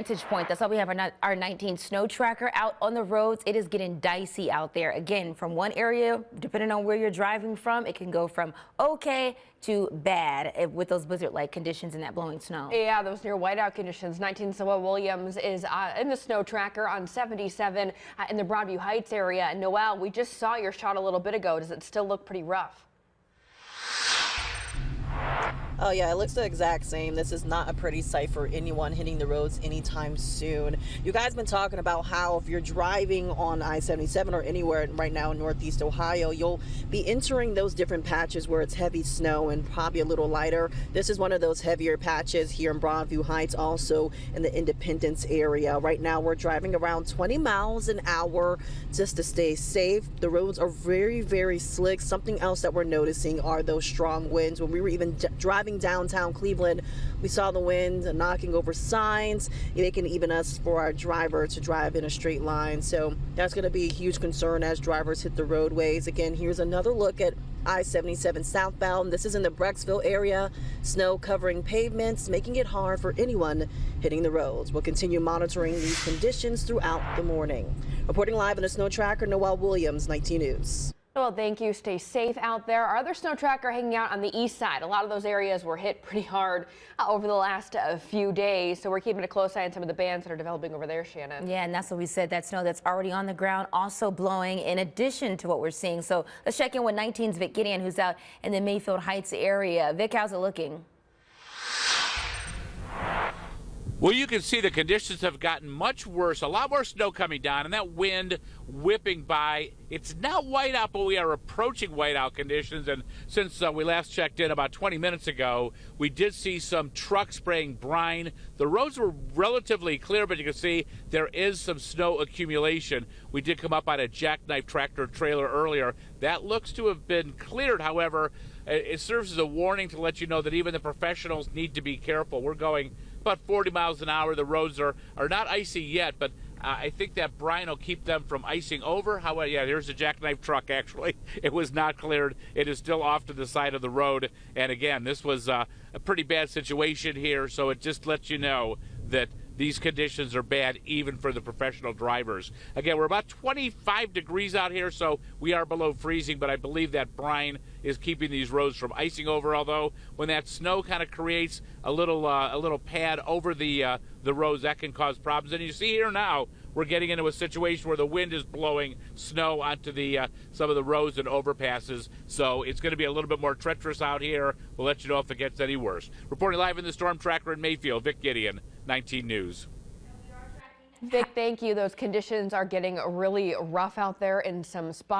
Vantage point. That's why we have our 19 snow tracker out on the roads. It is getting dicey out there. Again, from one area, depending on where you're driving from, it can go from okay to bad with those blizzard-like conditions and that blowing snow. Yeah, those near whiteout conditions. 19 Noel Williams is in the snow tracker on 77 in the Broadview Heights area. And Noel, we just saw your shot a little bit ago. Does it still look pretty rough? Oh yeah, it looks the exact same. This is not a pretty sight for anyone hitting the roads anytime soon. You guys been talking about how if you're driving on I-77 or anywhere right now in Northeast Ohio, you'll be entering those different patches where it's heavy snow and probably a little lighter. This is one of those heavier patches here in Broadview Heights, also in the Independence area. Right now we're driving around 20 miles an hour just to stay safe. The roads are very, very slick. Something else that we're noticing are those strong winds. When we were even driving downtown Cleveland, we saw the wind knocking over signs, making even us for our driver to drive in a straight line. So that's going to be a huge concern as drivers hit the roadways. Again, here's another look at I-77 southbound. This is in the Brecksville area. Snow covering pavements, making it hard for anyone hitting the roads. We'll continue monitoring these conditions throughout the morning. Reporting live in the snow tracker, Noel Williams, 19 News. Well, thank you. Stay safe out there. Our other snow tracker hanging out on the east side. A lot of those areas were hit pretty hard over the last few days. So we're keeping a close eye on some of the bands that are developing over there, Shannon. Yeah, and that's what we said. That snow that's already on the ground also blowing in addition to what we're seeing. So let's check in with 19's Vic Gideon, who's out in the Mayfield Heights area. Vic, how's it looking? Well, you can see the conditions have gotten much worse. A lot more snow coming down and that wind whipping by. It's not whiteout, but we are approaching whiteout conditions. And since we last checked in about 20 minutes ago, we did see some trucks spraying brine. The roads were relatively clear, but you can see there is some snow accumulation. We did come up on a jackknife tractor trailer earlier. That looks to have been cleared. However, it serves as a warning to let you know that even the professionals need to be careful. We're going about 40 miles an hour. The roads are not icy yet, but I think that brine will keep them from icing over. However, yeah, here's a jackknife truck, actually. It was not cleared. It is still off to the side of the road. And again, this was a pretty bad situation here, so it just lets you know that these conditions are bad even for the professional drivers. Again, we're about 25 degrees out here, so we are below freezing, but I believe that brine is keeping these roads from icing over, although when that snow kind of creates a little pad over the roads, that can cause problems. And you see here now, we're getting into a situation where the wind is blowing snow onto some of the roads and overpasses, so it's going to be a little bit more treacherous out here. We'll let you know if it gets any worse. Reporting live in the storm tracker in Mayfield, Vic Gideon, 19 News. Vic, thank you. Those conditions are getting really rough out there in some spots.